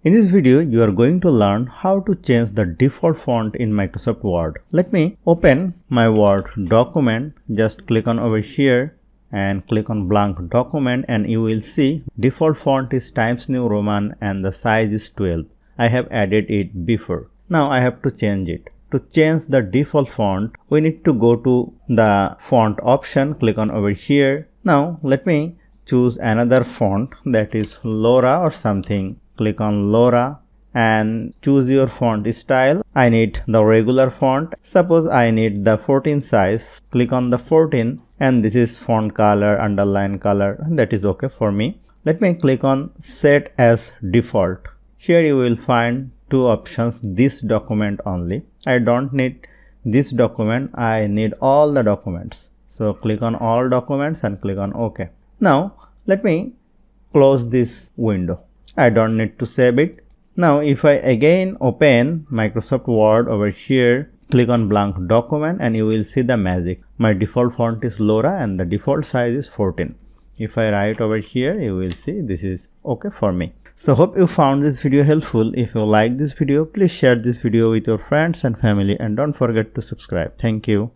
In this video, you are going to learn how to change the default font in Microsoft Word. Let me open my Word document. Just click on over here and click on blank document and you will see default font is Times New Roman and the size is 12. I have added it before. Now I have to change it. To change the default font, we need to go to the font option, click on over here. Now let me choose another font, that is Laura or something. Click on Laura and choose your font style. I need the regular font. Suppose I need the 14 size. Click on the 14 and this is font color, underline color. That is okay for me. Let me click on set as default. Here you will find two options, this document only. I don't need this document, I need all the documents. So click on all documents and click on OK. Now let me close this window. I don't need to save it. Now if I again open Microsoft Word over here, click on blank document and you will see the magic. My default font is Laura and the default size is 14. If I write over here, you will see this is okay for me. So hope you found this video helpful. If you like this video, please share this video with your friends and family and don't forget to subscribe. Thank you.